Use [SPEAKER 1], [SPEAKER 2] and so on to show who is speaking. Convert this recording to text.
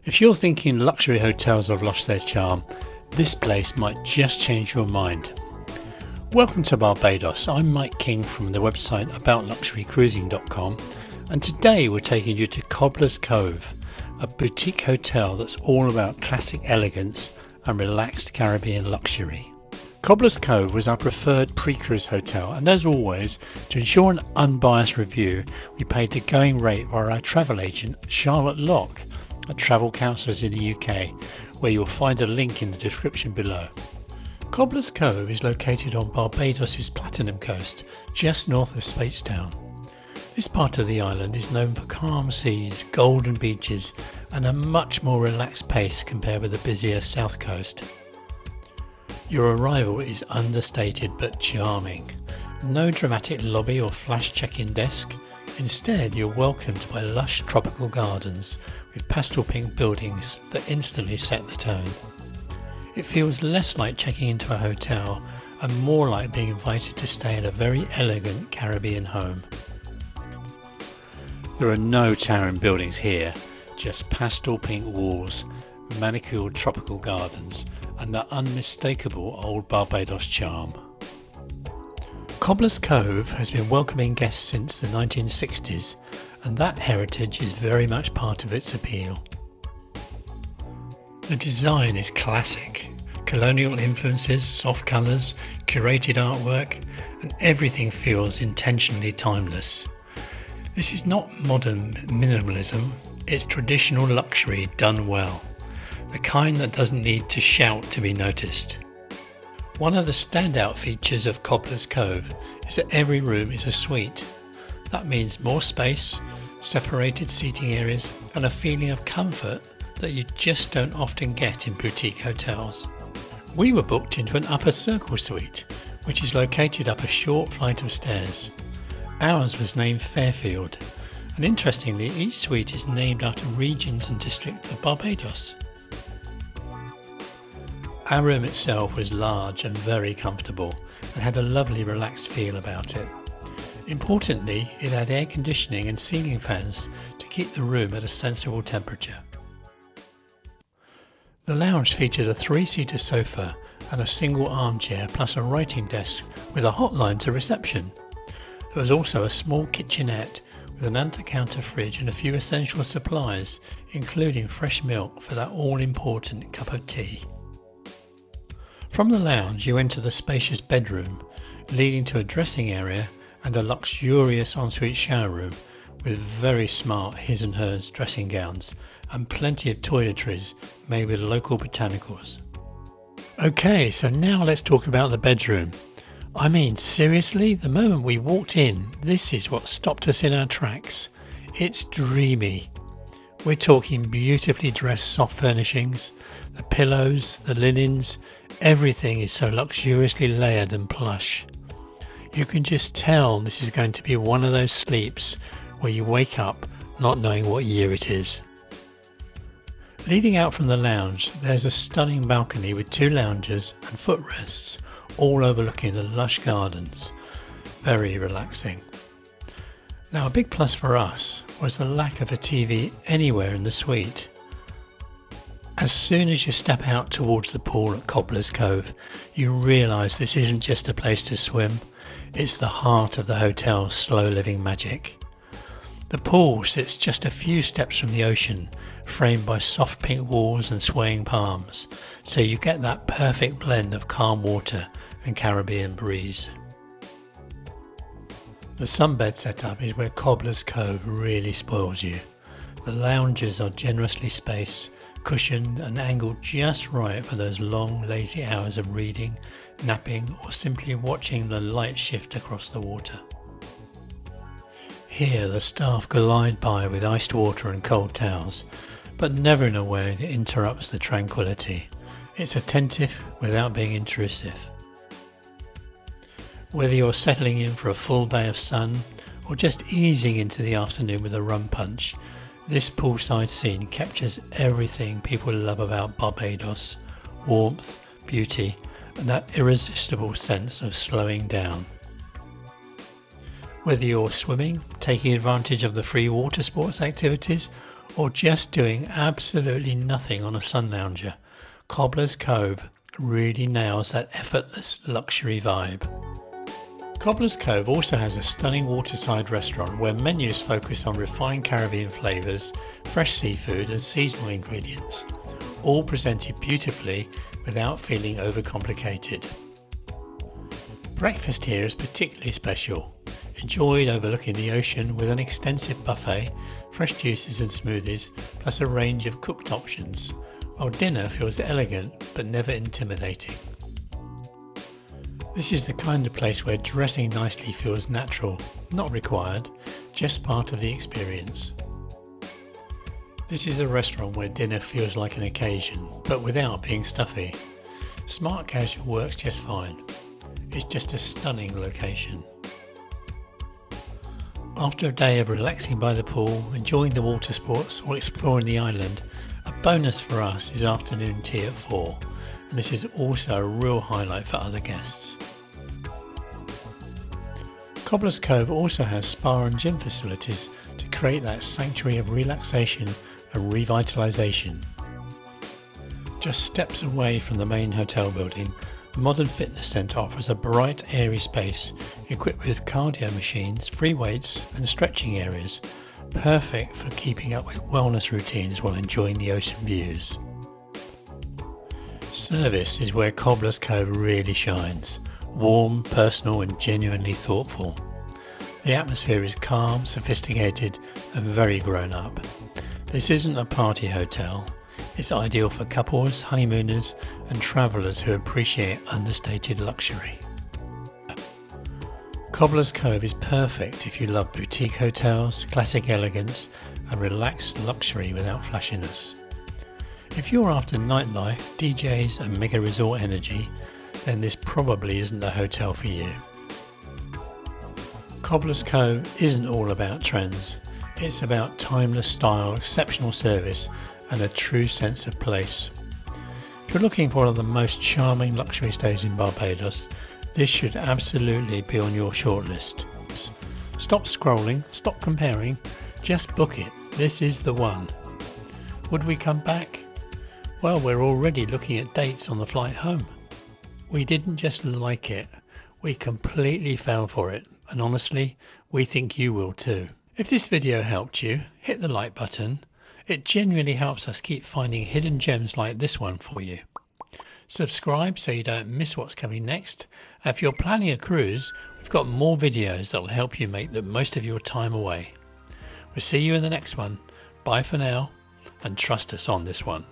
[SPEAKER 1] If you're thinking luxury hotels have lost their charm, this place might just change your mind. Welcome to Barbados. I'm Mike King from the website aboutluxurycruising.com, and today we're taking you to Cobblers Cove, a boutique hotel that's all about classic elegance and relaxed Caribbean luxury. Cobblers Cove was our preferred pre-cruise hotel, and as always, to ensure an unbiased review, we paid the going rate via our travel agent Charlotte Locke at Travel Counsellors in the UK, where you'll find a link in the description below. Cobblers Cove is located on Barbados' Platinum Coast, just north of Speightstown. This part of the island is known for calm seas, golden beaches, and a much more relaxed pace compared with the busier south coast. Your arrival is understated but charming. No dramatic lobby or flash check-in desk. Instead, you're welcomed by lush tropical gardens with pastel pink buildings that instantly set the tone. It feels less like checking into a hotel and more like being invited to stay in a very elegant Caribbean home. There are no towering buildings here, just pastel pink walls, manicured tropical gardens, and that unmistakable old Barbados charm. Cobblers Cove has been welcoming guests since the 1960s, and that heritage is very much part of its appeal. The design is classic. Colonial influences, soft colours, curated artwork, and everything feels intentionally timeless. This is not modern minimalism, it's traditional luxury done well. The kind that doesn't need to shout to be noticed. One of the standout features of Cobblers Cove is that every room is a suite. That means more space, separated seating areas, and a feeling of comfort that you just don't often get in boutique hotels. We were booked into an upper circle suite, which is located up a short flight of stairs. Ours was named Fairfield, and interestingly each suite is named after regions and districts of Barbados. Our room itself was large and very comfortable and had a lovely relaxed feel about it. Importantly, it had air conditioning and ceiling fans to keep the room at a sensible temperature. The lounge featured a 3-seater sofa and a single armchair plus a writing desk with a hotline to reception. There was also a small kitchenette with an under-counter fridge and a few essential supplies, including fresh milk for that all-important cup of tea. From the lounge you enter the spacious bedroom, leading to a dressing area and a luxurious ensuite shower room with very smart his and hers dressing gowns and plenty of toiletries made with local botanicals. Okay, so now let's talk about the bedroom. I mean, seriously, the moment we walked in, this is what stopped us in our tracks. It's dreamy. We're talking beautifully dressed soft furnishings, the pillows, the linens, everything is so luxuriously layered and plush. You can just tell this is going to be one of those sleeps where you wake up not knowing what year it is. Leading out from the lounge, there's a stunning balcony with 2 lounges and footrests, all overlooking the lush gardens. Very relaxing. Now, a big plus for us was the lack of a TV anywhere in the suite. As soon as you step out towards the pool at Cobblers Cove, you realise this isn't just a place to swim, it's the heart of the hotel's slow living magic. The pool sits just a few steps from the ocean, framed by soft pink walls and swaying palms, so you get that perfect blend of calm water and Caribbean breeze. The sunbed setup is where Cobblers Cove really spoils you. The lounges are generously spaced, cushioned and angled just right for those long lazy hours of reading, napping or simply watching the light shift across the water. Here the staff glide by with iced water and cold towels, but never in a way that interrupts the tranquility. It's attentive without being intrusive. Whether you're settling in for a full day of sun or just easing into the afternoon with a rum punch, this poolside scene captures everything people love about Barbados: warmth, beauty, and that irresistible sense of slowing down. Whether you're swimming, taking advantage of the free water sports activities, or just doing absolutely nothing on a sun lounger, Cobblers Cove really nails that effortless luxury vibe. Cobblers Cove also has a stunning waterside restaurant where menus focus on refined Caribbean flavours, fresh seafood and seasonal ingredients, all presented beautifully without feeling overcomplicated. Breakfast here is particularly special, enjoyed overlooking the ocean with an extensive buffet, fresh juices and smoothies, plus a range of cooked options, while dinner feels elegant but never intimidating. This is the kind of place where dressing nicely feels natural, not required, just part of the experience. This is a restaurant where dinner feels like an occasion, but without being stuffy. Smart casual works just fine. It's just a stunning location. After a day of relaxing by the pool, enjoying the water sports or exploring the island, a bonus for us is afternoon tea at 4, and this is also a real highlight for other guests. Cobblers Cove also has spa and gym facilities to create that sanctuary of relaxation and revitalisation. Just steps away from the main hotel building, the Modern Fitness Centre offers a bright, airy space equipped with cardio machines, free weights and stretching areas, perfect for keeping up with wellness routines while enjoying the ocean views. Service is where Cobblers Cove really shines, warm, personal and genuinely thoughtful. The atmosphere is calm, sophisticated and very grown up. This isn't a party hotel. It's ideal for couples, honeymooners and travellers who appreciate understated luxury. Cobblers Cove is perfect if you love boutique hotels, classic elegance and relaxed luxury without flashiness. If you're after nightlife, DJs and mega resort energy, then this probably isn't the hotel for you. Cobblers Cove isn't all about trends. It's about timeless style, exceptional service and a true sense of place. If you're looking for one of the most charming luxury stays in Barbados, this should absolutely be on your shortlist. Stop scrolling, stop comparing, just book it. This is the one. Would we come back? Well, we're already looking at dates on the flight home. We didn't just like it, we completely fell for it, and honestly, we think you will too. If this video helped you, hit the like button. It genuinely helps us keep finding hidden gems like this one for you. Subscribe so you don't miss what's coming next. And if you're planning a cruise, we've got more videos that will help you make the most of your time away. We'll see you in the next one. Bye for now, and trust us on this one.